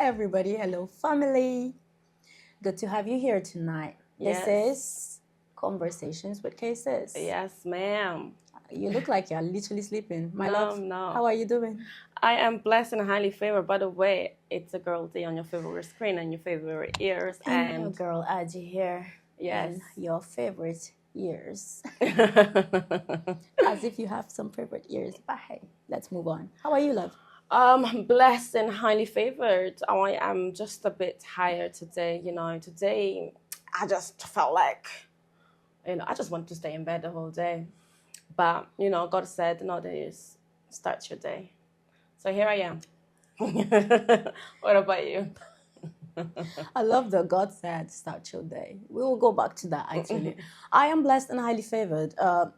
everybody. Hello, family. Good to have you here tonight. Yes. This is Conversations with Cases. Yes, ma'am. You look like you're literally sleeping. My No, love, no. how are you doing? I am blessed and highly favored. By the way, it's a girl day on your favorite screen and your favorite ears. And your girl Aji here. Yes. And your favorite ears. I'm As if you have some favorite ears. But hey, let's move on. How are you, love? blessed and highly favored. I am just a bit tired today. Today I just felt like, I just want to stay in bed the whole day. But, God said, no, days, start your day. So here I am. What about you? I love that God said start your day. We will go back to that actually. I am blessed and highly favored.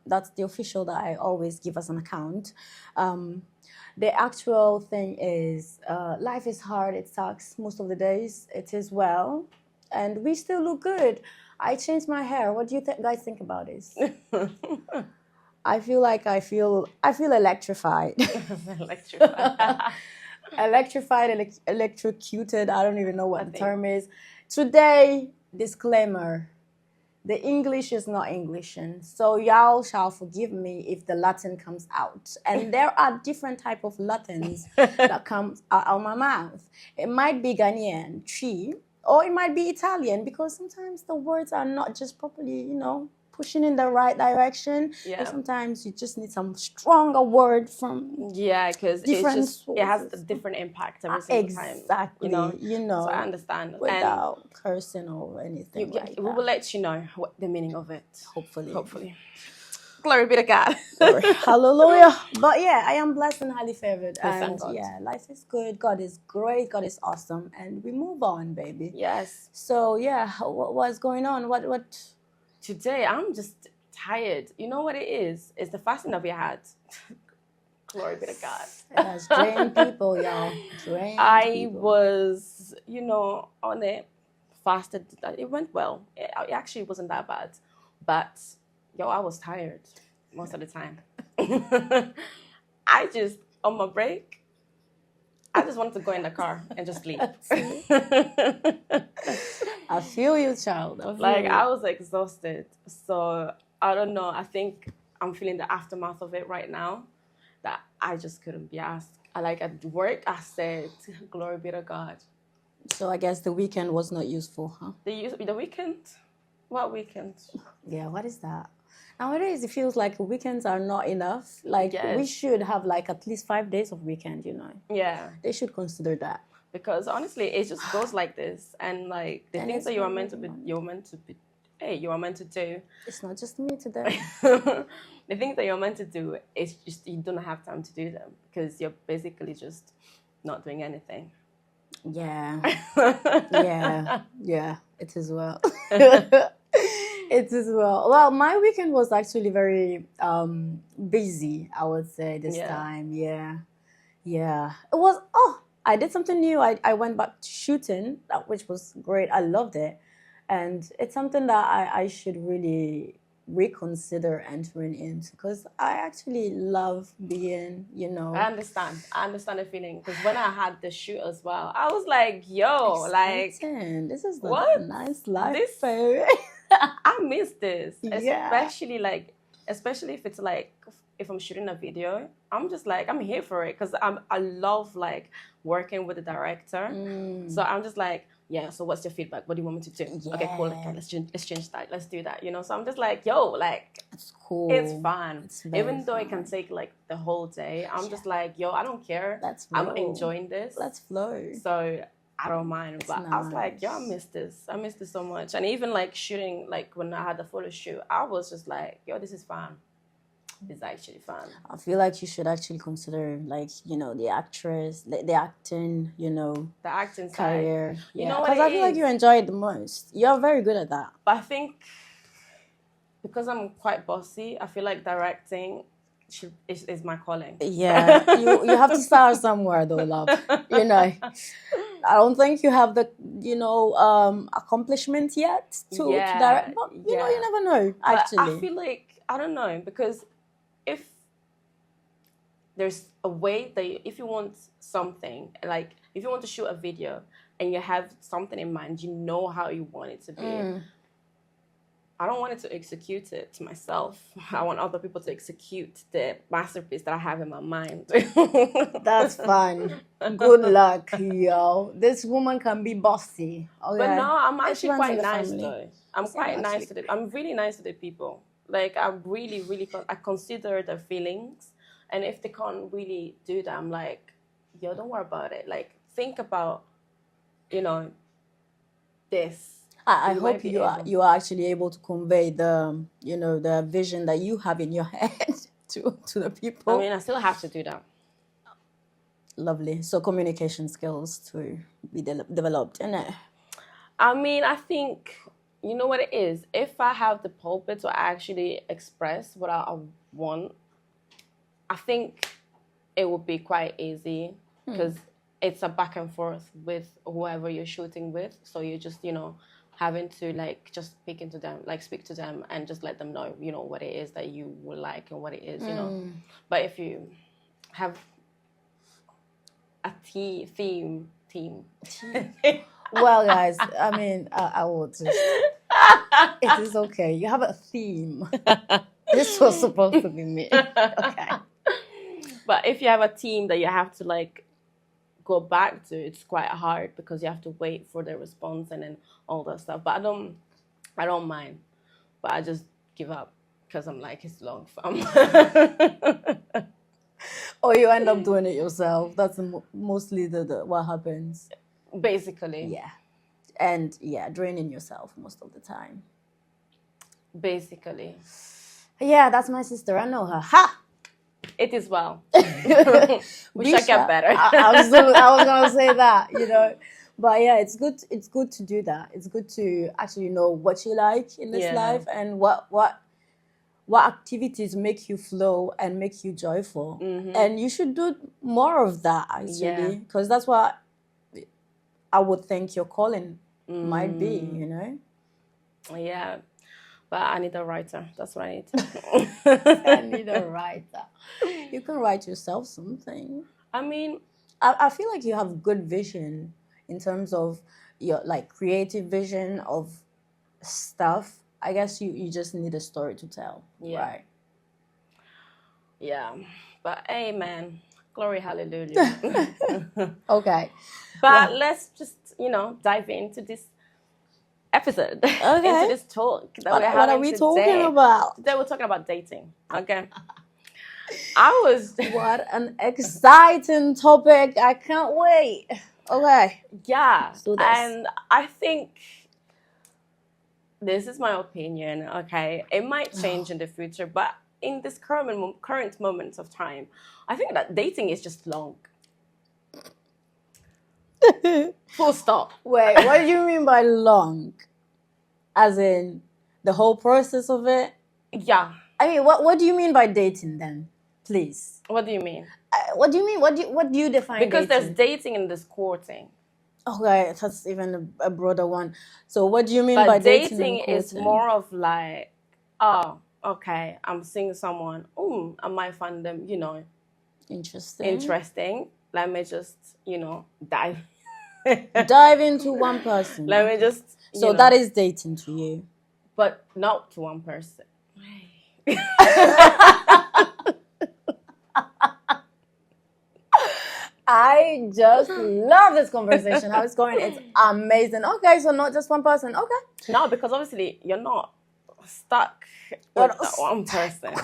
That's the official that I always give as an account. The actual thing is life is hard. It sucks most of the days. It is well. And we still look good. I changed my hair. What do you guys think about this? I feel electrified. Electrified, electrocuted. I don't even know what the term is. Today, disclaimer. The English is not Englishin. So y'all shall forgive me if the Latin comes out. And there are different type of Latins that come out of my mouth. It might be Ghanaian, Chi, or it might be Italian, because sometimes the words are not just properly, pushing in the right direction. Yeah. And sometimes you just need some stronger word from because it has a different impact every single time. Exactly. So I understand. Without cursing or anything We will let you know what the meaning of it. Hopefully. Glory be to God. Hallelujah. But yeah, I am blessed and highly favored. Yes, and God. Yeah, life is good. God is great. God is awesome. And we move on, baby. Yes. So yeah, what's going on? What? Today, I'm just tired. You know what it is? It's the fasting that we had. Glory be to God. It has drained people, y'all. I was, on it, fasted. It went well. It actually wasn't that bad. But, I was tired most of the time. On my break, I just wanted to go in the car and just sleep. I feel you, child. I was exhausted. So, I don't know. I think I'm feeling the aftermath of it right now. That I just couldn't be asked. At work, I said, glory be to God. So, I guess the weekend was not useful, huh? The weekend? What weekend? Yeah, what is that? Nowadays, it feels like weekends are not enough. Yes. We should have at least 5 days of weekend, Yeah. They should consider that. Because honestly, it just goes like this. And the things that you are meant to do. It's not just me today. The things that you're meant to do, it's just you don't have time to do them because you're basically just not doing anything. Yeah. Yeah, it is well. It is well. Well, my weekend was actually very busy, I would say, this time. Yeah. It was, I did something new. I went back to shooting, which was great. I loved it. And it's something that I should really reconsider entering into, because I actually love being, I understand the feeling, because when I had the shoot as well, I was like, yo, exciting. This is the nice life, baby. I miss this. Yeah. Especially if it's if I'm shooting a video, I'm just I'm here for it, because I love working with the director. So I'm just yeah, so what's your feedback? What do you want me to do? Yeah. Okay, cool. Okay, let's change that. Let's do that. So I'm just it's cool. It's fun. Even though fun. it can take the whole day, I'm just I don't care. I'm enjoying this. Let's flow. So I don't mind. But nice. I was I miss this. I miss this so much. And even shooting, when I had the photo shoot, I was just this is fun. It's actually fun. I feel like you should actually consider the actress, the acting, the acting career. Side. Yeah, because I feel like you enjoy it the most. You're very good at that. But I think because I'm quite bossy, I feel like directing is my calling. Yeah, you have to start somewhere though, love. I don't think you have the accomplishment yet to direct. But you never know. Actually, but I feel I don't know, because if there's a way that if you want something, like if you want to shoot a video and you have something in mind, you know how you want it to be. I don't want it to execute it myself. I want other people to execute the masterpiece that I have in my mind. That's fun. Good luck, yo. This woman can be bossy. Okay? But no, I'm It actually runs in quite the nice family. though. I'm quite nice to the. I'm really nice to the people. Like I really, really, I consider their feelings, and if they can't really do that, I'm like, yo, don't worry about it. Like think about, this. I hope you are actually able to convey the the vision that you have in your head to the people. I mean, I still have to do that. Lovely. So communication skills to be developed, innit? I mean, I think you know what it is. If I have the pulpit to actually express what I want, I think it would be quite easy because it's a back and forth with whoever you're shooting with. So you're just having to like just speak to them and just let them know what it is that you would like and what it is But if you have a theme well, guys, I mean, I will just it is okay, you have a theme. This was supposed to be me. Okay. But if you have a team that you have to like go back to, it's quite hard because you have to wait for the response and then all that stuff. But I don't mind, but I just give up because I'm like, it's long fam. Or you end up doing it yourself. That's mostly the what happens. Basically. Yeah. And draining yourself most of the time. Basically. Yeah, that's my sister. I know her. Ha! It is well. We should get better. I was gonna say that, But yeah, it's good. It's good to do that. It's good to actually know what you like in this life and what activities make you flow and make you joyful. And you should do more of that actually, because that's what I would think your calling might be. Yeah. But I need a writer. That's what I need. I need a writer. You can write yourself something. I mean, I feel like you have good vision in terms of your like creative vision of stuff. I guess you just need a story to tell. Yeah. Right? Yeah. But amen. Glory, hallelujah. Okay. But let's just, dive into this episode. Okay. Into this talk that we're having. What are we talking about? Today we're talking about dating. Okay. What an exciting topic. I can't wait. Okay. Yeah. And I think this is my opinion, okay? It might change in the future, but in this current moment of time, I think that dating is just long. Full stop. Wait, what do you mean by long? As in the whole process of it? Yeah. I mean, what do you mean by dating then? Please. What do you mean? What do you mean? What do you define because dating? There's dating and there's courting. Okay, that's even a broader one. So what do you mean but by dating? Dating is more of like, oh, okay, I'm seeing someone. I might find them, interesting. Let me just, dive. Dive into one person. Let me just. So that is dating to you, but not to one person. I just love this conversation. How it's going. It's amazing. Okay, so not just one person. Okay. No, because obviously you're not stuck with that one person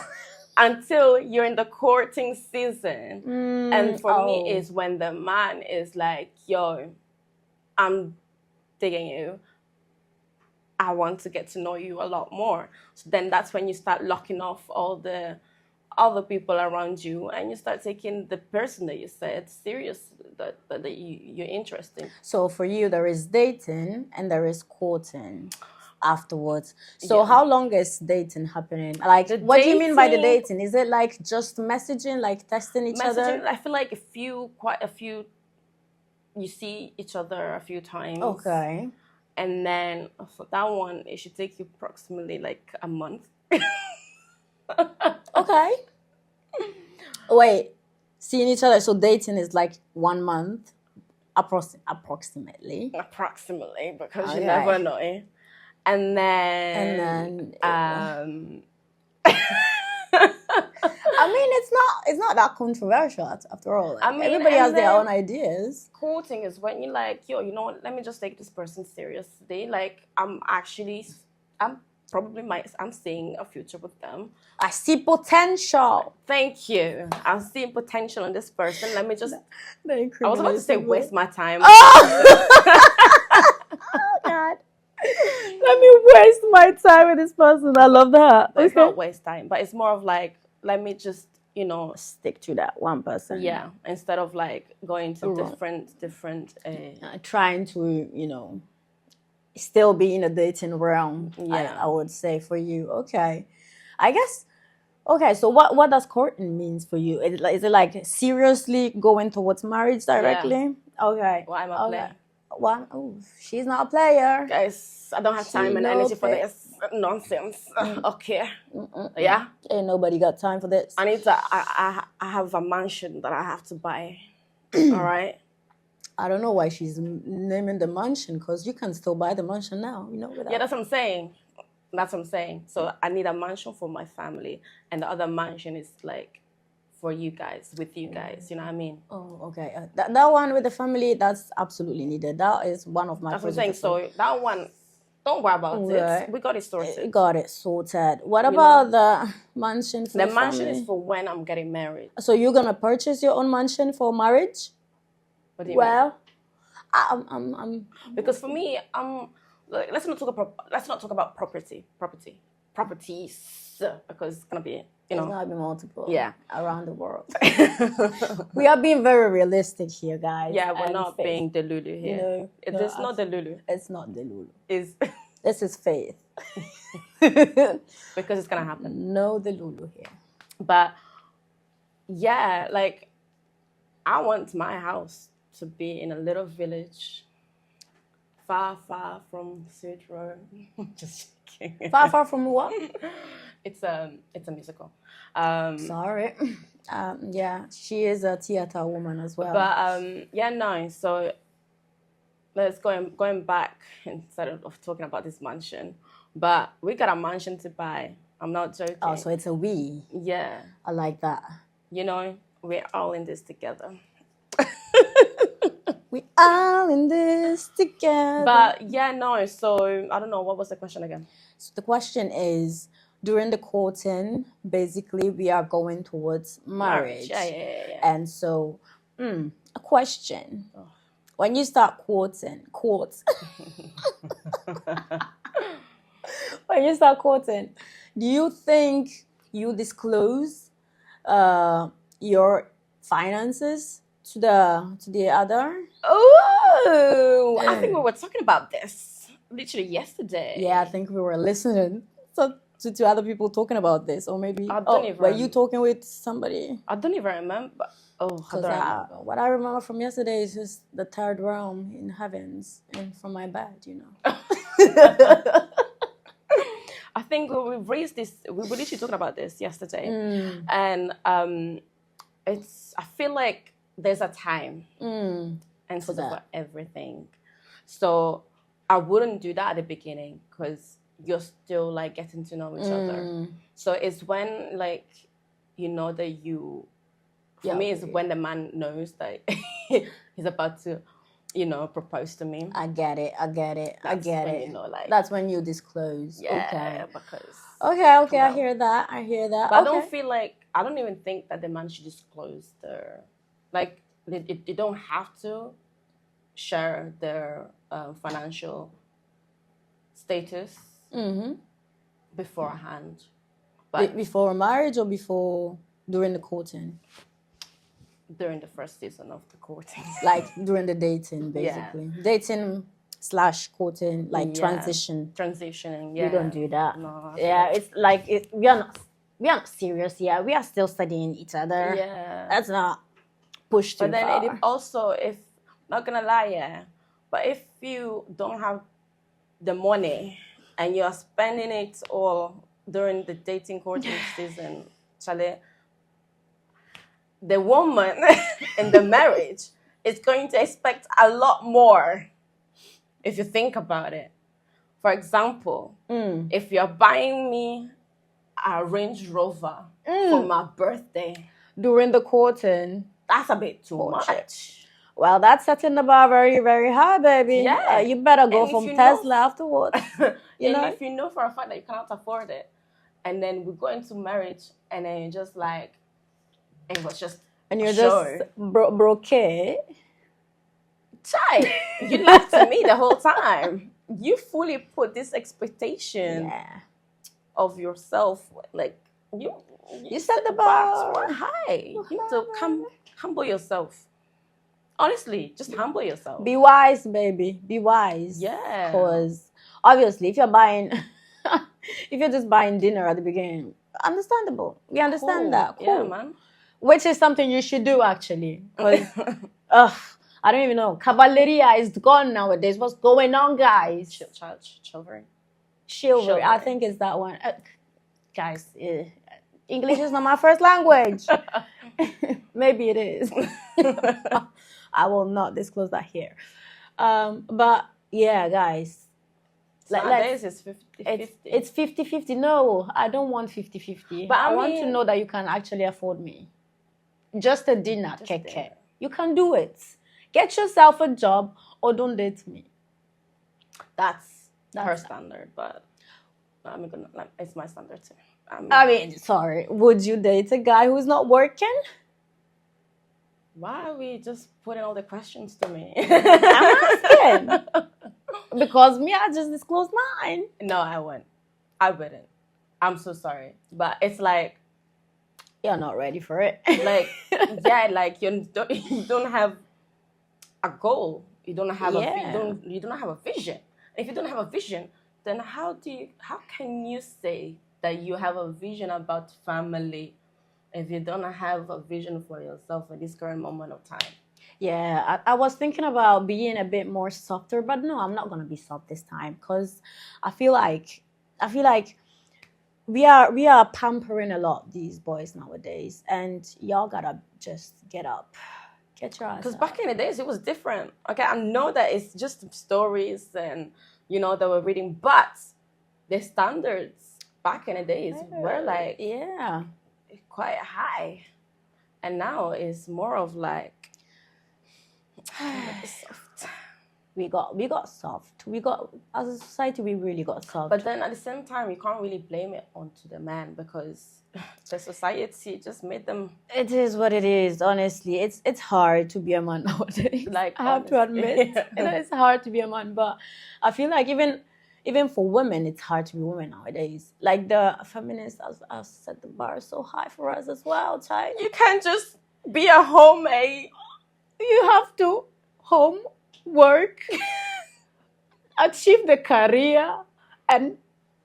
until you're in the courting season. And for me, is when the man is like, yo, I'm digging you. I want to get to know you a lot more. So then that's when you start locking off all the other people around you and you start taking the person that you said serious, that you're interested in. So for you, there is dating and there is courting afterwards. So how long is dating happening? Like, what do you mean by the dating? Is it like just messaging, like testing each other? I feel like quite a few, you see each other a few times. Okay. And then for that one, it should take you approximately like a month. Okay. Wait, seeing each other. So dating is like 1 month, approximately. Approximately, because you Okay. never know. And then I mean, it's not that controversial after all. Like, I mean, everybody has their then own ideas. courting is when you're like, yo, you know what? Let me just take this person serious today. Like, I'm seeing a future with them. I see potential. Thank you. I'm seeing potential in this person. Let me just. I was about to say waste my time. Oh! Oh God. Let me waste my time with this person. I love that. But it's not waste time, but it's more of like, let me just, stick to that one person. Yeah, instead of like going to different. Trying to, still be in a dating realm. Yeah, I would say for you. Okay, I guess. Okay, so what does courting means for you? Is it like seriously going towards marriage directly? Yeah. Okay. Well, I'm a player. One, oh, she's not a player. Guys, I don't have time and energy for this nonsense. Okay. Yeah. Ain't nobody got time for this. I have a mansion that I have to buy. All right. I don't know why she's naming the mansion, because you can still buy the mansion now, Yeah, that's what I'm saying. So I need a mansion for my family, and the other mansion is like for you guys, with you guys. You know what I mean? Oh, okay. That one with the family, that's absolutely needed. That is one of my. That's what I'm saying. So that one, don't worry about it. We got it sorted. What about the mansion for the mansion family? Is for when I'm getting married. So you're gonna purchase your own mansion for marriage? What do you mean? I'm because for me, let's not talk about properties, because it's gonna be it's gonna be multiple. Yeah, around the world. We are being very realistic here, guys. Yeah, we're not being delulu here. It's not delulu. It's not delulu. This is faith. Because it's gonna happen. No delulu here. But yeah, like I want my house to be in a little village, far from Sudro. Just kidding. Far from what? It's a musical. Sorry. Yeah, she is a theater woman as well. But so let's going back instead of talking about this mansion. But we got a mansion to buy. I'm not joking. Oh, so it's a we. Yeah. I like that. We're all in this together. We all in this together. But so I don't know, what was the question again? So the question is, during the courting, basically we are going towards marriage. Yeah. And so, a question. Oh. When you start courting, when you start courting, do you think you disclose your finances to the other? Oh, I think we were talking about this literally yesterday. Yeah, I think we were listening to other people talking about this, or maybe were you talking with somebody? I don't even remember. What I remember from yesterday is just the third realm in heavens and from my bed, I think we've raised this. We were literally talking about this yesterday, and I feel like there's a time and for everything. So I wouldn't do that at the beginning, because you're still like getting to know each other. So it's when like that you. For me, it's when the man knows that he's about to, propose to me. I get it. Like, that's when you disclose. Yeah, okay. Because. Okay. I hear that. But I don't feel like, I don't even think that the man should disclose they don't have to share their financial status beforehand. But before marriage or during the courting? During the first season of the courting. Like during the dating, basically. Yeah. Dating / courting, like transitioning. Yeah. We don't do that. No. Yeah, it's like we are not serious. Yeah, we are still studying each other. Yeah. That's not pushed too far. But then it also, if not gonna lie, but if you don't have the money and you are spending it all during the dating courting season, Charlie, the woman in the marriage is going to expect a lot more if you think about it. For example, if you're buying me a Range Rover for my birthday during the courting, that's a bit too much. Well, that's setting the bar very, very high, baby. Yeah. You better go from Tesla afterwards. You know? If you know for a fact that you cannot afford it, and then we go into marriage, and then you're just like, it was just and you're just broke. Child, you lied to me the whole time. You fully put this expectation of yourself, like you set the bar high. You need to humble yourself. Honestly, just humble yourself. Be wise, baby. Be wise. Yeah. Because obviously, if you're buying, if you're just buying dinner at the beginning, understandable. We understand that. Cool. Yeah, man. Which is something you should do, actually. Because, I don't even know. Cavalleria is gone nowadays. What's going on, guys? Chivalry. I think it's that one. Guys, English is not my first language. Maybe it is. I will not disclose that here. But yeah, guys. Nowadays it's 50-50. It's 50-50. No, I don't want 50-50. But I want to know that you can actually afford me. Just a dinner, keke. You can do it. Get yourself a job or don't date me. That's her standard, but it's my standard too. Sorry. Would you date a guy who's not working? Why are we just putting all the questions to me? I'm asking. Because me, I just disclosed mine. No, I wouldn't. I'm so sorry. But it's like... You're not ready for it. Like, yeah, like you don't have a goal. You don't have you don't have a vision. If you don't have a vision, then how can you say that you have a vision about family if you don't have a vision for yourself at this current moment of time? Yeah, I was thinking about being a bit more softer, but no, I'm not gonna be soft this time because I feel like we are pampering a lot these boys nowadays, and y'all gotta just get up. Get your ass up. Because back in the days, it was different. Okay, I know that it's just stories and, that we're reading, but the standards back in the days were like... Yeah. Quite high. And now it's more of like... soft. We got soft. As a society, we really got soft. But then at the same time, you can't really blame it onto the man because the society just made them... It is what it is, honestly. It's hard to be a man nowadays. Like, I have to admit, it's hard to be a man. But I feel like even for women, it's hard to be women nowadays. Like the feminists have set the bar so high for us as well, child. You can't just be a homemade. You have to work, achieve the career, and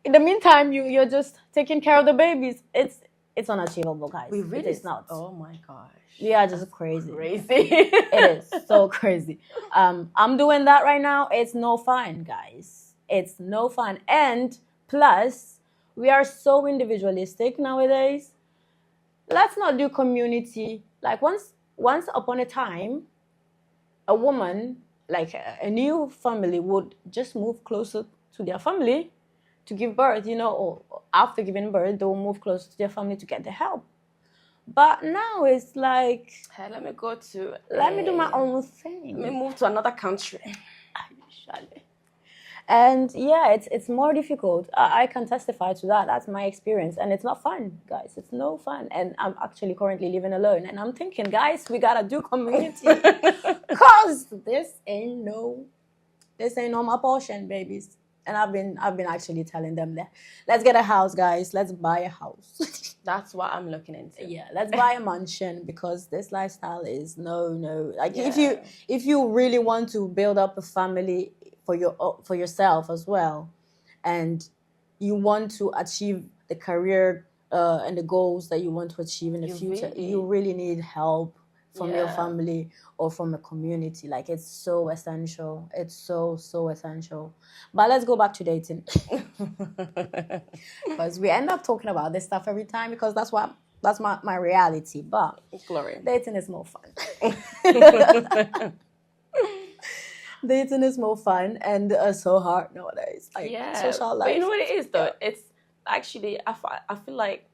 in the meantime, you're just taking care of the babies. It's unachievable, guys. We really... It's not. Oh my gosh. We are just crazy. It is so crazy. I'm doing that right now. It's no fun, guys. It's no fun. And plus, we are so individualistic nowadays. Let's not do community. Like once upon a time, a woman, like a new family, would just move closer to their family to give birth, or after giving birth, they will move closer to their family to get the help. But now it's like, hey, let me do my own thing. Let me move to another country. And yeah, it's more difficult. I can testify to that. That's my experience. And it's not fun, guys. It's no fun. And I'm actually currently living alone. And I'm thinking, guys, we gotta do community. Because this ain't no my portion, babies. And I've been actually telling them that let's get a house, guys. Let's buy a house. That's what I'm looking into. Yeah, let's buy a mansion because this lifestyle is no. Like if you really want to build up a family for yourself as well, and you want to achieve the career and the goals that you want to achieve in the future, you really need help from your family or from a community. Like it's so essential. It's so essential. But let's go back to dating because we end up talking about this stuff every time because that's what That's my reality. But Glory. dating is more fun. Dating is more fun and so hard nowadays. Like social life. But you know what it is though? It's actually I feel like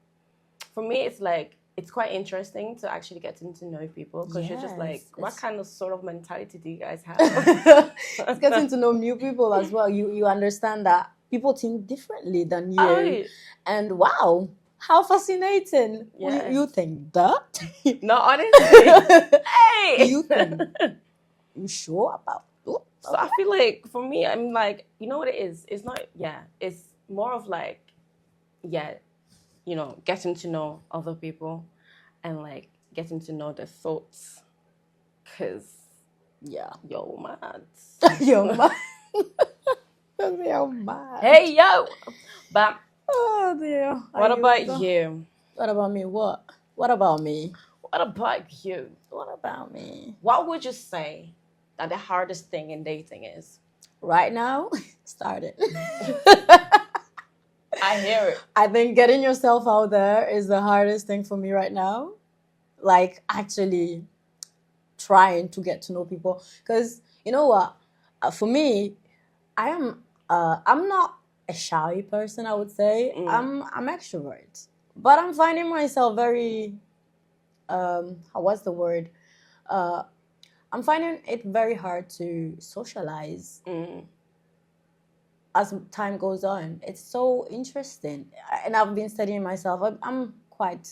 for me it's like it's quite interesting to actually getting to know people because you're just like, what kind of sort of mentality do you guys have? It's getting to know new people as well. You understand that people think differently than you, and wow, how fascinating! Yes. You think that? No, honestly, hey, you think? You sure about? So I feel like for me, I'm like, you know what it is? It's not, it's more of like, getting to know other people and like getting to know their thoughts. Cause yo mad. Yo mad. Yo mad. Hey yo. But oh dear. What about you? What about me? What? What about me? What about you? What about me? What would you say that the hardest thing in dating is? Right now? Start it. I hear it. I think getting yourself out there is the hardest thing for me right now. Like actually trying to get to know people. Because you know what? For me, I'm not a shy person, I would say. I'm extrovert. But I'm finding myself very what's the word? I'm finding it very hard to socialize as time goes on. It's so interesting. And I've been studying myself. I'm quite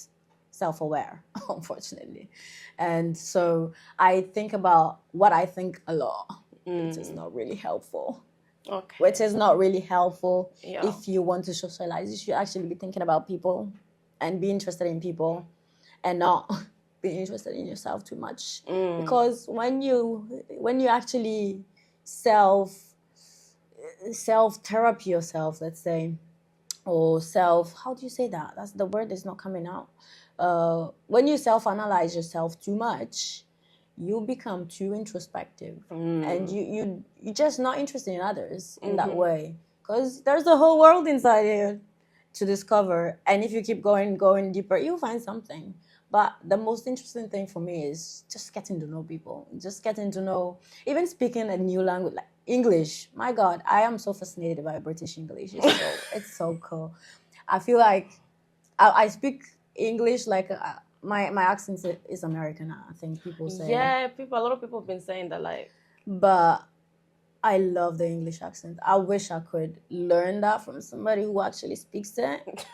self-aware, unfortunately. And so I think about what I think a lot, which is not really helpful. Okay. Which is not really helpful if you want to socialize. You should actually be thinking about people and be interested in people and not be interested in yourself too much. Because when you actually self-therapy yourself, let's say, or how do you say that? That's the word is not coming out. When you self-analyze yourself too much, you become too introspective and you're just not interested in others in that way, because there's a whole world inside here to discover, and if you keep going deeper, you'll find something. But the most interesting thing for me is just getting to know people, just getting to know, even speaking a new language like English. My God, I am so fascinated by British English. It's so cool. I feel like I speak English like my accent is American, I think people say. Yeah, a lot of people have been saying that, like. But I love the English accent. I wish I could learn that from somebody who actually speaks it.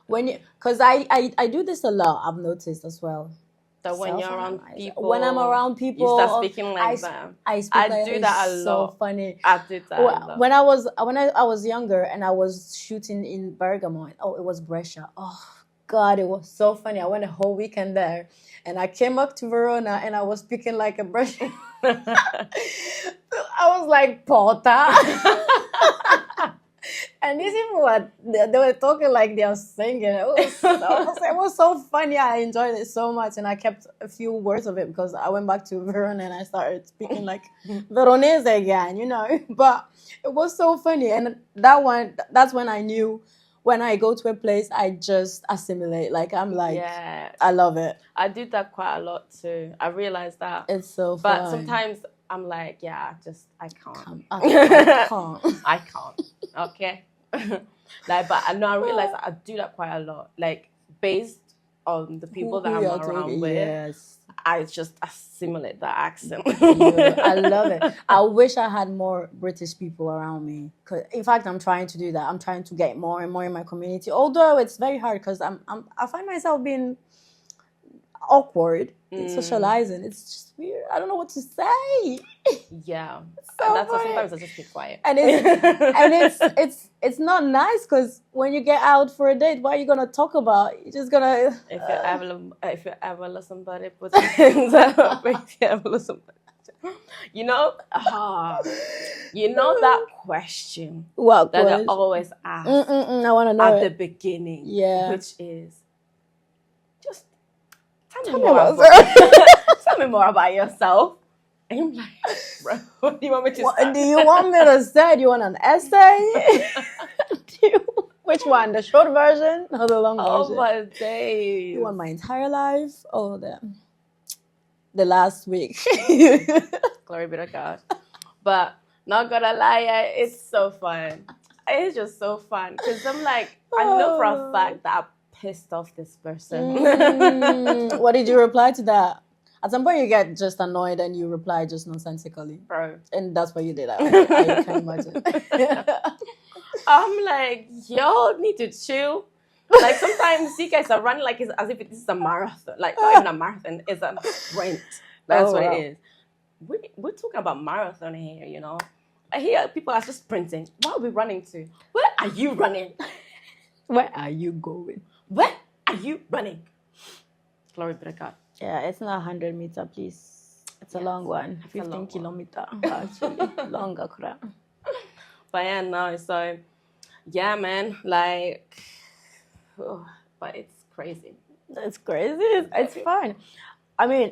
Because I do this a lot. I've noticed as well. That when you're around people, when I'm around people, you start speaking like that. I do that a lot. So funny. I did that a lot. When I was younger and I was shooting in Bergamo. Oh, it was Brescia. Oh God, it was so funny. I went a whole weekend there, and I came up to Verona and I was speaking like a Brescian. I was like Porta. And these people they were talking like they were singing. It was so funny. I enjoyed it so much, and I kept a few words of it because I went back to Verona and I started speaking like Veronese again, But it was so funny, and that's when I knew. When I go to a place, I just assimilate. Like I'm like, I love it. I do that quite a lot too. I realized that it's so fun. But sometimes I'm like, I can't. I can't. Okay. But I realize I do that quite a lot. Like based on the people that I'm around with, I just assimilate that accent. I love it. I wish I had more British people around me. In fact, I'm trying to do that. I'm trying to get more and more in my community. Although it's very hard because I find myself being awkward in socializing. It's just weird. I don't know what to say. Yeah, so and that's why sometimes I just keep quiet. And it's not nice because when you get out for a date, what are you gonna talk about? You're just gonna. If you ever love somebody, put your hands up. If you ever love somebody, that question. What that question? I always ask. I want to know at the beginning. Yeah, which is just tell me more tell me more about yourself. And I'm like, bro, what do you want me to say? Do you want me to say? Do you want an essay? Which one? The short version or the long version? Oh my days. You want my entire life? Oh, the last week. Glory be to God. But not gonna lie, it's so fun. It's just so fun. Because I'm like, I know for a fact that I pissed off this person. What did you reply to that? At some point, you get just annoyed and you reply just nonsensically. Bro. And that's what you did. I can imagine. I'm like, y'all need to chill. Like, sometimes you guys are running like it's as if this is a marathon. Like, not even a marathon, it's a sprint. That's what it is. We're talking about marathon here, you know. I hear people are just sprinting. What are we running to? Where are you running? Where are you going? Where are you running? Glory be to God. Yeah, it's not 100 meter, please. It's a long one. 15 kilometer, actually. Longer. But yeah, no, so, yeah, man, like, but it's crazy. It's crazy. It's fun. I mean,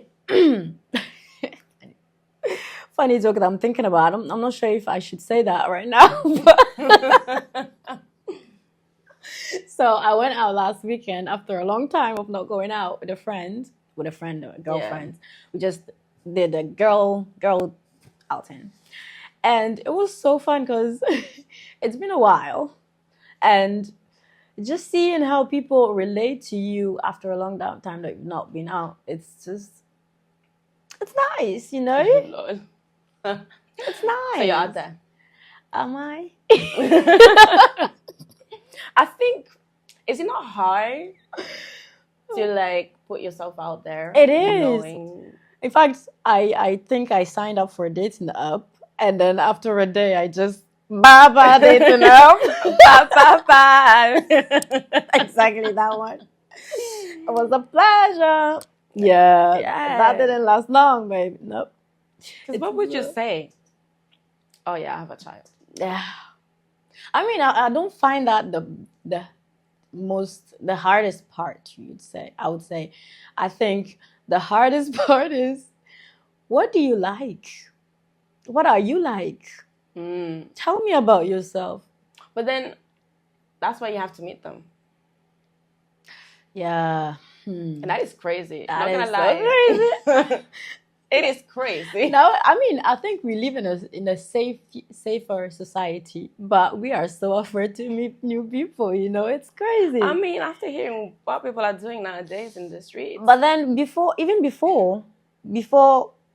funny joke that I'm thinking about. I'm not sure if I should say that right now. But so I went out last weekend after a long time of not going out with a friend or a girlfriend. Yeah. We just did a girl outing. And it was so fun because it's been a while. And just seeing how people relate to you after a long time that you've not been out, it's nice, you know? It's nice. So you're out there. Am I? I think, is it not hard to like put yourself out there? It is. In fact, I think I signed up for a dating app, and then after a day, I just bye dating app. bye. Exactly that one. It was a pleasure. Yeah. That didn't last long, babe. Nope. What would you say? Oh yeah, I have a child. Yeah. I mean, I don't find that the hardest part, I would say. I think the hardest part is, what do you like? What are you like? Tell me about yourself. But then, that's why you have to meet them. Yeah. And that is crazy. That not is gonna lie. Crazy. It is crazy. No, I mean, I think we live in a safer society, but we are so afraid to meet new people, you know? It's crazy. I mean, after hearing what people are doing nowadays in the streets. But then before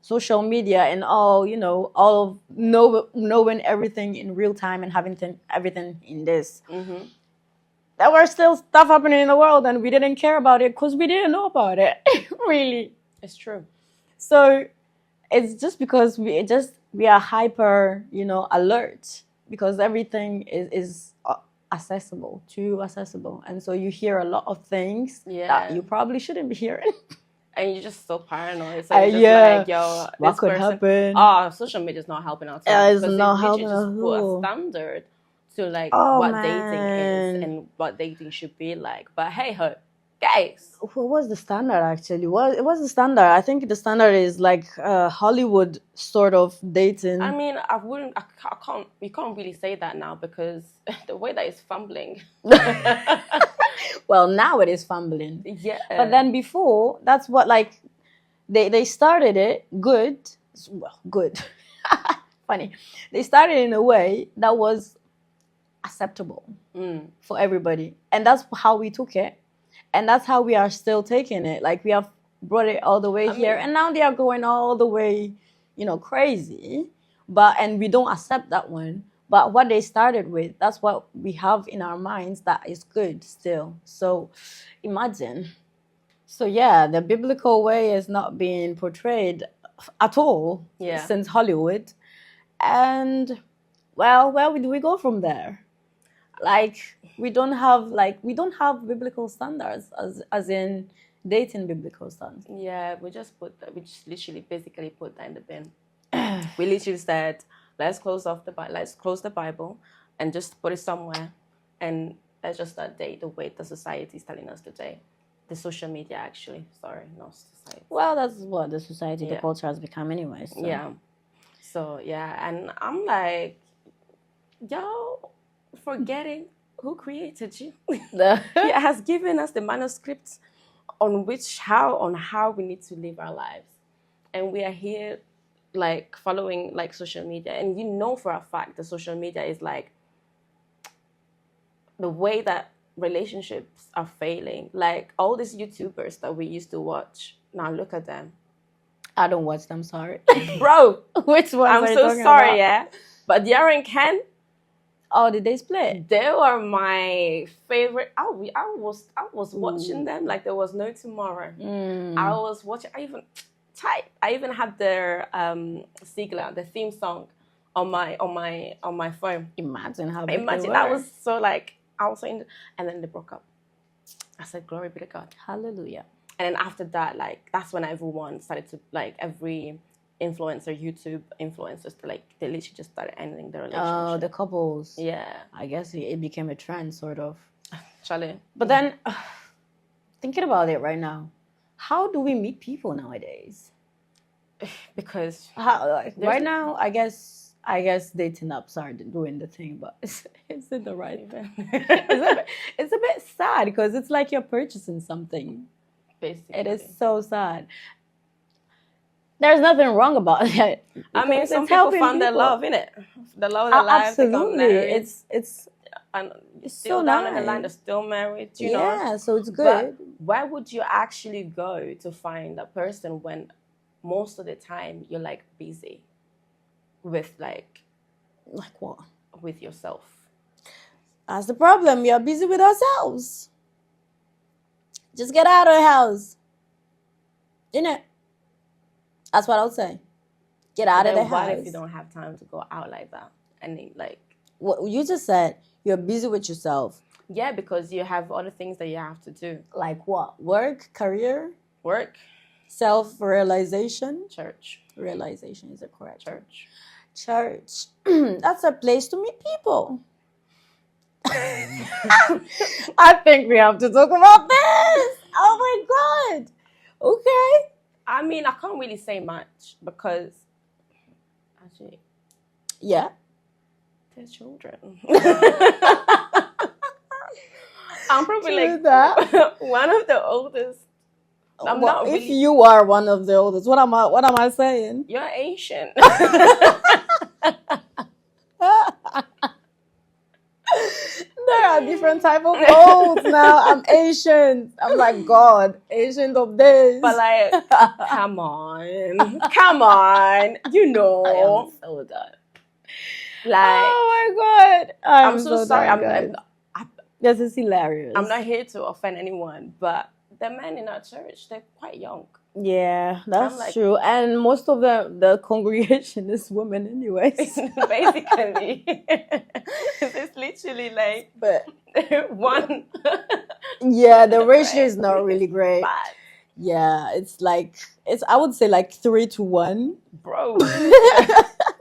social media and all, you know, all of knowing everything in real time and having everything in this, there were still stuff happening in the world and we didn't care about it because we didn't know about it. Really. It's true. So it's just because we are hyper, you know, alert because everything is too accessible. And so you hear a lot of things that you probably shouldn't be hearing. And you're just so paranoid. So you're just like, yo, what could happen? Oh, social media is not helping us. It's not helping us. Just put a standard to like what dating is and what dating should be like. But hey, guys, what was the standard actually? What was the standard? I think the standard is like Hollywood sort of dating. I mean, we can't really say that now because the way that it's fumbling. Well, now it is fumbling. Yeah. But then before, that's what like they started it good. Well, good. Funny. They started in a way that was acceptable for everybody. And that's how we took it. And that's how we are still taking it. Like we have brought it all the way here. And now they are going all the way, you know, crazy. And we don't accept that one. But what they started with, that's what we have in our minds that is good still. So imagine. So yeah, the biblical way is not being portrayed at all since Hollywood. And well, where do we go from there? Like we don't have biblical standards as in dating biblical standards. Yeah, we just literally basically put that in the bin. We literally said, let's close the Bible and just put it somewhere, and let's just start date the way the society is telling us today. The social media, actually. Sorry, not society. Well, that's what the society, the culture has become anyway. So. Yeah. So, yeah, and I'm like, y'all forgetting who created you? The- He has given us the manuscripts on how we need to live our lives, and we are here like following like social media, and you know for a fact that social media is like the way that relationships are failing. Like all these YouTubers that we used to watch, now look at them. I don't watch them, sorry. Bro, Which ones I'm are you so talking sorry, about? yeah. But Diara and Ken, Oh, did they split? they were my favorite. I was watching them like there was no tomorrow. I was watching. I even had their Sigla, the theme song, on my phone. Imagine how big Imagine they I were. was so like I was in, and then they broke up. I said, "Glory be to God." Hallelujah. And then after that, like that's when everyone started to like every influencer, YouTube influencers, like they literally just started ending their relationship. Oh, the couples. Yeah, I guess it became a trend, sort of. Charlie. But then, thinking about it right now, how do we meet people nowadays? Because How, like, right now, I guess dating apps are doing the thing, but it's in the right thing. It's a bit sad because it's like you're purchasing something. basically, It is so sad. There's nothing wrong about that. I mean, because some it's people helping found their people. love in it, the love of their life. They got Absolutely, married, it's and it's still so down in the line, they're nice. still married. You know. Yeah, so it's But good. where would you actually go to find that person when most of the time you're like busy with like Like what? with yourself? That's the problem. We are busy with ourselves. Just get out of the house. Innit? That's what I'll say. Get out But of the then what house. if you don't have time to go out like that? And then, like, What you just said, you're busy with yourself. yeah, because you have other things that you have to do. Like what? Work, career, Work, self-realization. church, Realization is the correct word. church. Church. That's a place to meet people. I think we have to talk about this. Oh my God. Okay. I mean, I can't really say much because actually, Yeah. they're children. I'm probably True like that. one of the oldest. I'm Well, not if really. you are one of the oldest, what am I saying? You're Asian. There are different type of olds now. I'm Asian. I'm like God, Asian of days. But like, come on, come on, you know. I am so done. Like, Oh my God, I'm so sorry. done, guys. This is hilarious. I'm not here to offend anyone, but the men in our church, they're quite young. Yeah, that's like- true. And most of the congregation is women anyways. Basically, it's literally like But one. yeah, the ratio is not really great. Bad. Yeah, it's I would say like 3-1. Bro.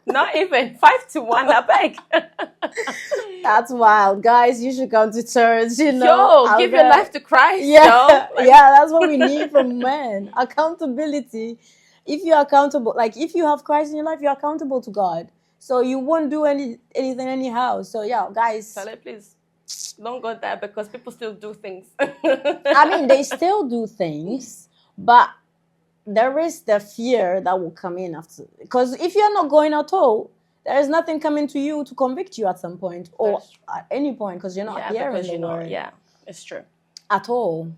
Not even 5-1. I beg. That's wild, guys. You should come to church. You know, Yo, give your life to Christ. Yeah, yo. Like, yeah, that's what we need from men. Accountability. If you're accountable, like if you have Christ in your life, you're accountable to God. So you won't do anything anyhow. So yeah, guys. Charlie, please don't go there because people still do things. I mean, they still do things, but there is the fear that will come in after. Because if you're not going at all, there is nothing coming to you to convict you at some point or at any point because you're not hearing the word. Yeah, it's true. At all.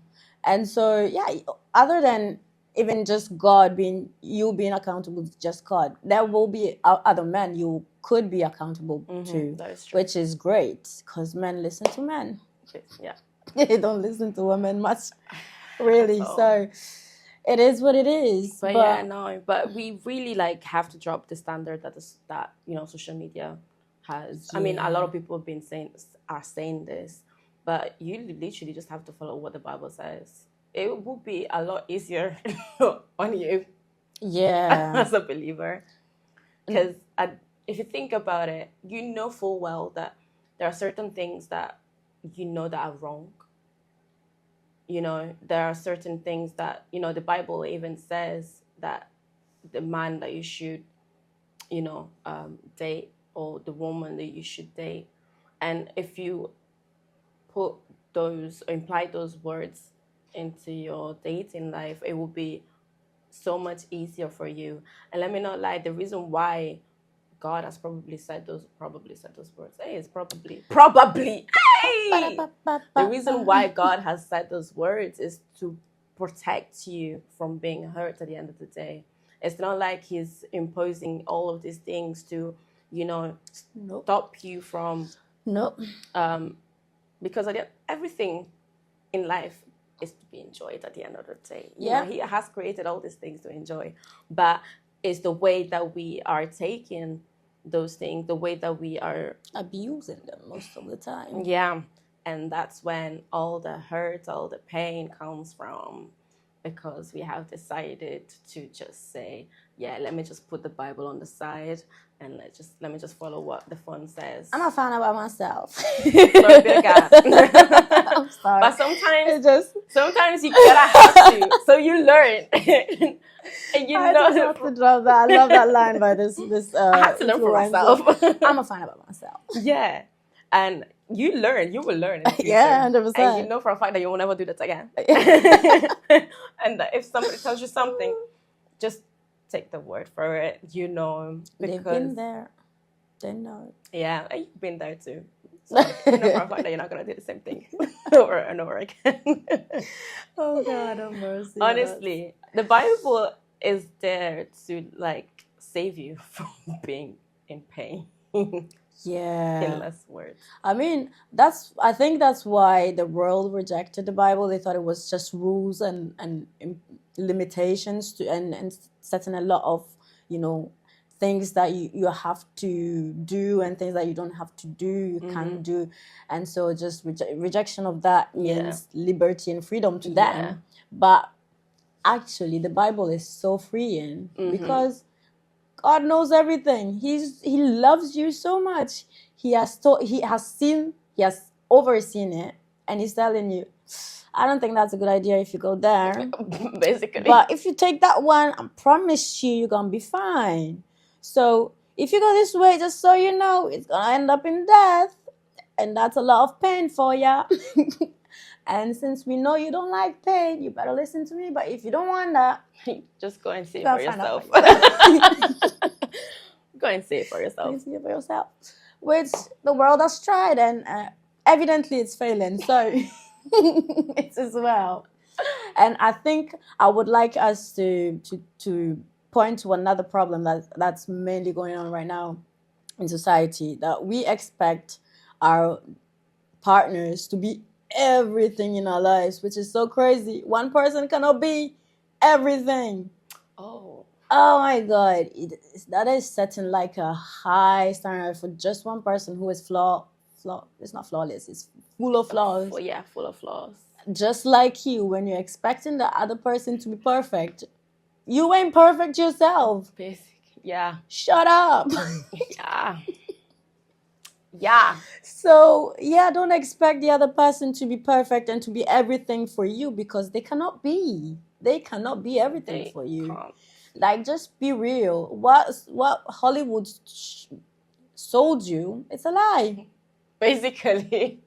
And so, yeah, other than even just God being accountable to just God, there will be other men you could be accountable to, That is true. which is great because men listen to men. Yeah. They don't listen to women much, really. Oh. So it is what it is. But yeah, no. But we really like have to drop the standard that social media has. I mean, a lot of people have been saying this, but you literally just have to follow what the Bible says. It will be a lot easier on you, Yeah. as a believer, because if you think about it, you know full well that there are certain things that you know that are wrong. You know, there are certain things that, the Bible even says that the man that you should, date or the woman that you should date. And if you put those or imply those words into your dating life, it will be so much easier for you. And let me not lie, the reason why God has probably said those words. Hey, it's probably. Hey! The reason why God has said those words is to protect you from being hurt at the end of the day. It's not like he's imposing all of these things to, Nope. stop you from. Nope. Because everything in life is to be enjoyed at the end of the day. He has created all these things to enjoy, but it's the way that we are taking those things, the way that we are abusing them most of the time. Yeah, and that's when all the hurt, all the pain comes from, because we have decided to just say, let me just put the Bible on the side and let me just follow what the phone says. I'm a fan about myself. Glory be to God. I'm sorry. But sometimes you gotta have to, so you learn. And I just have to drop that. I love that line by this I have to learn for myself. I'm a fan about myself. Yeah. And you will learn in the future. Yeah, 100%. And you know for a fact that you will never do that again. And if somebody tells you something, just take the word for it, because they've been there. They know. Yeah, and you've been there too. So you know for a fact that you're not gonna do the same thing over and over again. Oh God, have mercy. Honestly, the Bible is there to save you from being in pain. Yeah. In less words. I mean, I think that's why the world rejected the Bible. They thought it was just rules and limitations and setting a lot of, things that you have to do and things that you don't have to do, you can't do. And so just rejection of that means liberty and freedom to them. But actually, the Bible is so freeing because God knows everything. He loves you so much. He has overseen it, and he's telling you, I don't think that's a good idea if you go there. Basically. But if you take that one, I promise you're gonna be fine. So if you go this way, just so you know, it's gonna end up in death, and that's a lot of pain for you. And since we know you don't like pain, you better listen to me. But if you don't want that, just go and see it for yourself. Go and see it for yourself. See it for yourself. Which the world has tried, and evidently it's failing. So it's as well. And I think I would like us to point to another problem that's mainly going on right now in society, that we expect our partners to be everything in our lives, which is so crazy. One person cannot be everything. Oh my God, that is setting a high standard for just one person who is flawed. It's not flawless, it's full of flaws. Full of flaws. Just like you, when you're expecting the other person to be perfect, you ain't perfect yourself. Basically, shut up. So don't expect the other person to be perfect and to be everything for you, because they cannot be everything for you. Can't. Just be real. What Hollywood sold you, it's a lie. Basically.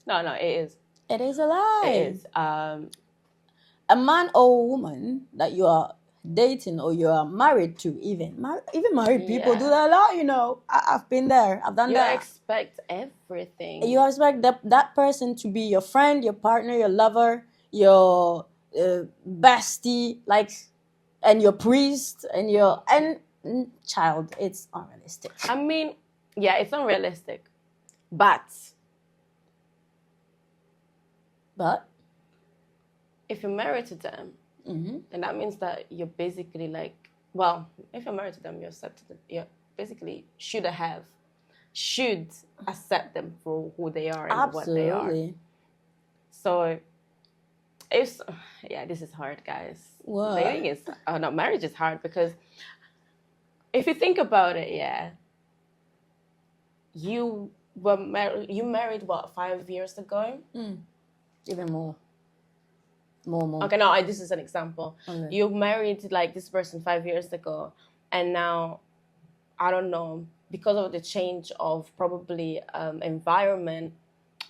No, it is. It is a lie. It is. A man or a woman that you are dating or you are married to, even married people do that a lot. I've been there. I've done that. You expect everything. You expect that person to be your friend, your partner, your lover, your bestie, and your priest and your child. It's unrealistic. I mean, it's unrealistic, but if you're married to them, then that means that you're basically if you're married to them, you basically should accept them for who they are and what they are. So this is hard, guys. What? Dating is marriage is hard, because if you think about it, you married 5 years ago? Even more. Okay, no, this is an example. Okay. You married this person 5 years ago, and now, I don't know, because of the change of probably environment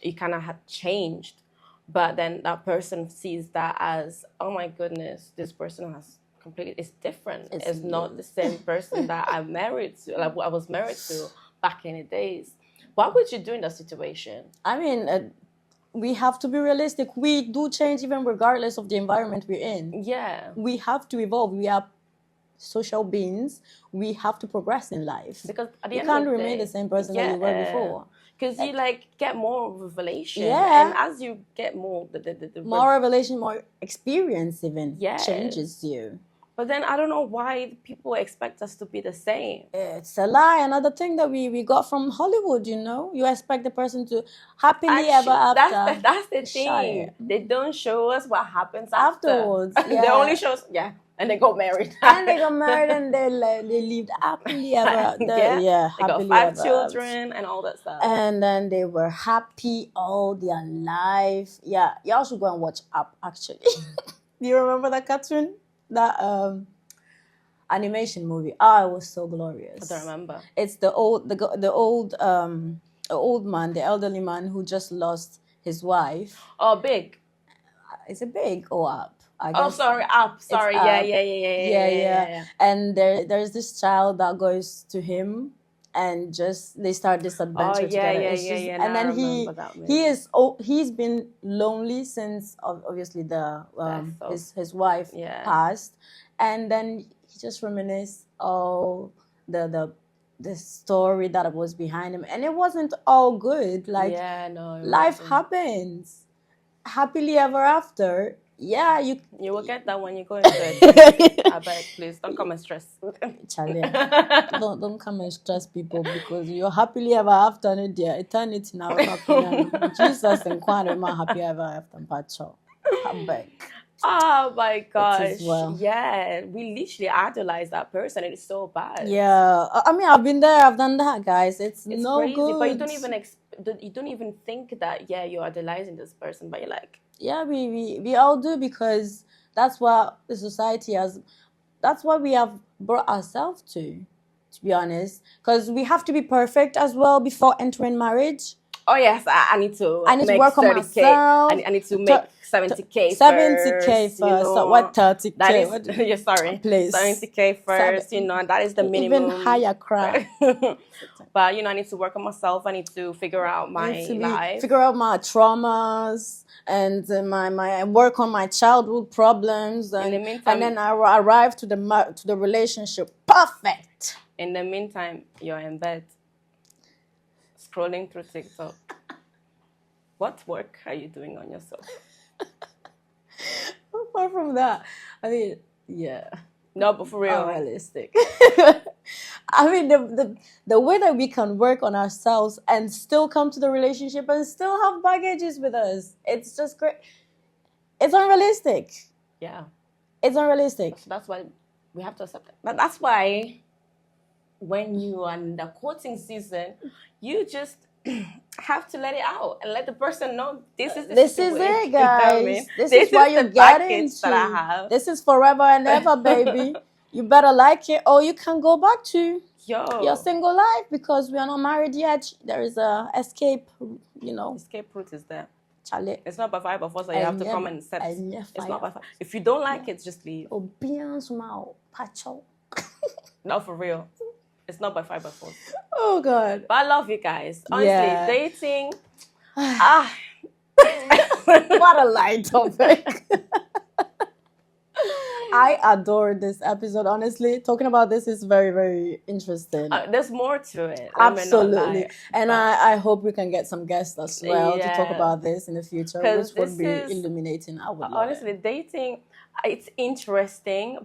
you kind of have changed. But then that person sees that as, oh my goodness, this person has completely, it's different. It's not the same person that I'm married to, like I was married to back in the days. What would you do in that situation? I mean, we have to be realistic. We do change even regardless of the environment we're in. Yeah. We have to evolve. We are social beings. We have to progress in life. Because at the you end can't of the remain day, the same person that you were before. Because you get more revelation. Yeah. And as you get more... more revelation, more experience even changes you. But then I don't know why people expect us to be the same. It's a lie. Another thing that we got from Hollywood, you expect the person to happily ever after. That's the thing. They don't show us what happens afterwards. Yeah. They only show us, and they got married. And they lived happily ever after. They happily got 5 children and all that stuff. And then they were happy all their life. Yeah, y'all should go and watch Up, actually. Do you remember that cartoon? That animation movie. It was so glorious. I don't remember. It's the old man, the elderly man who just lost his wife. Oh, Big. Is it Big or Up? I guess. Oh, sorry, Up. Sorry, Up. Yeah. And there's this child that goes to him, and they start this adventure together. And then he's been lonely since obviously his wife passed, and then he just reminisced all the story that was behind him, and it wasn't all good. Like life happens, happily ever after. Yeah, you will get that when you go into bed. I beg, please don't come and stress. Charlie, don't come and stress people, because you're happily ever after in their eternity now. Jesus and Kwan happy ever after, Pacho. I beg. Oh my gosh. Yeah, we literally idolize that person. It's so bad. Yeah, I mean, I've been there, I've done that, guys. It's no crazy, good. But you don't even think that you're idolizing this person, but you're like, yeah, we all do, because that's what the society has. That's what we have brought ourselves to be honest. Because we have to be perfect as well before entering marriage. Oh yes, I need to make work 30K. on myself. I need to make 70K 70K first. So what 30K? That is, sorry, please. 70K first. That is the minimum. Even higher cry. But I need to work on myself. I need to figure out my life. Figure out my traumas and my work on my childhood problems. And, in the meantime, and then I arrive to the relationship perfect. In the meantime, you're in bed, scrolling through TikTok. What work are you doing on yourself? Apart from that, I mean, yeah. No, but for real. Unrealistic. I mean, the way that we can work on ourselves and still come to the relationship and still have baggages with us, it's just great. It's unrealistic. Yeah. It's unrealistic. That's why we have to accept it. But that's why when you are in the courting season, you just have to let it out and let the person know this is it, guys. This is what you get into. This is forever and ever, baby. You better like it, or you can go back to your single life, because we are not married yet. There is a escape, Escape route is there. Charlie. It's not by 5 of us that you have to come and accept. It's not by 5. If you don't like it, just leave. Not for real. It's not by 5 of us. Oh God. But I love you guys. Honestly, dating. What a light topic. I adore this episode, honestly. Talking about this is very, very interesting. There's more to it. Absolutely. And I hope we can get some guests as well to talk about this in the future, which would be illuminating. I would love honestly, dating, it's interesting,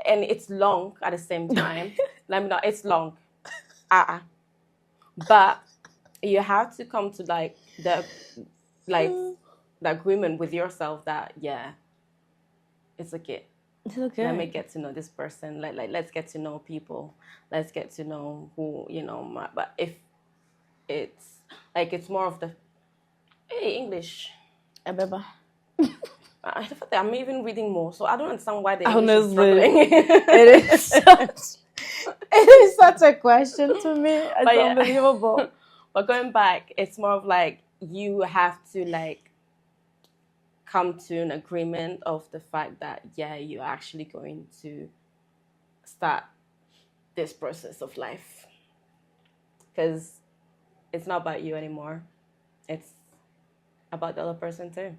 and it's long at the same time. It's long. But you have to come to the agreement with yourself that it's okay. It's okay. Let me get to know this person. Let's get to know people. Let's get to know who but if it's more of the English. I'm even reading more, so I don't understand why the English is struggling. It is such a question to me. It's unbelievable. But going back, it's more of you have to like come to an agreement of the fact that yeah, you're actually going to start this process of life, because it's not about you anymore, it's about the other person too.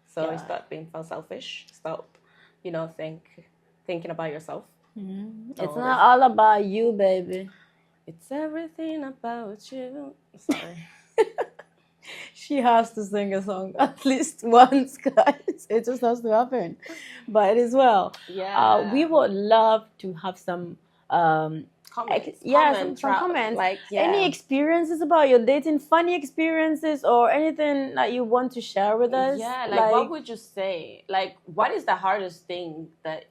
So Yeah. stop being selfish, stop thinking about yourself. It's not all about you, baby. It's everything about you. Sorry. She has to sing a song at least once, guys. It just has to happen. But as well, Yeah. we would love to have some Comments. some comments. Like, yeah. Any experiences about your dating, funny experiences, or anything that you want to share with us? Yeah, like what would you say? Like, what is the hardest thing that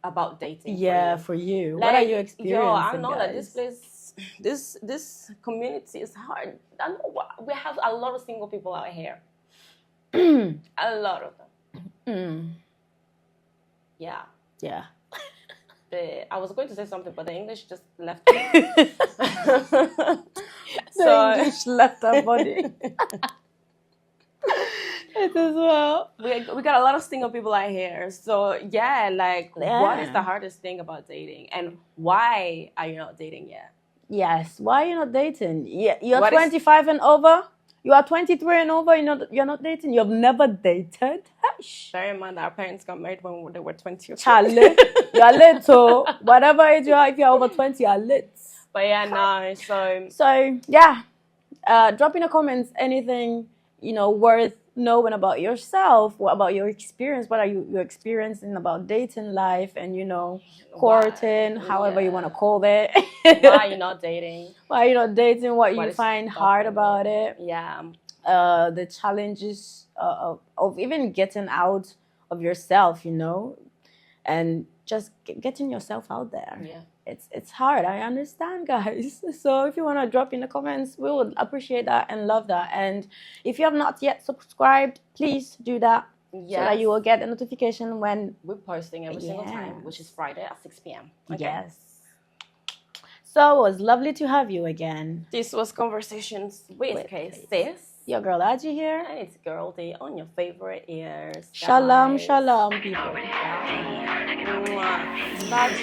about dating? Yeah, for you. Like, what are you experiencing? Yo, I know guys? that this place, this community is hard. I know we have a lot of single people out here. A lot of them. Yeah. Yeah. I was going to say something, but the English just left me. The English left our body. It as well. We got a lot of single people out here. So yeah, like what is the hardest thing about dating, and why are you not dating yet? Yes. Why are you not dating? Yeah, you're 25 and over. You are 23 and over. You're not dating. You've never dated. Bear in mind that our parents got married when they were 20. Charlie, you're little. Whatever age you are, if you're over 20, you're lit. But yeah, no. So yeah, drop in the comments anything worth knowing about yourself, what about your experience, what are you're experiencing about dating life and courting, however you want to call it. Why are you not dating? Why are you not dating? What you find hard about it? Yeah. The challenges of even getting out of yourself, and just getting yourself out there. Yeah. It's hard. I understand, guys. So if you want to drop in the comments, we would appreciate that and love that. And if you have not yet subscribed, please do that. Yes. So that you will get a notification when we're posting every single time, which is Friday at 6 p.m. Okay. Yes. So it was lovely to have you again. This was Conversations with Sis. Your girl Aji here. And it's Girl Day on your favorite ears. Shalom, shalom, people. Bye.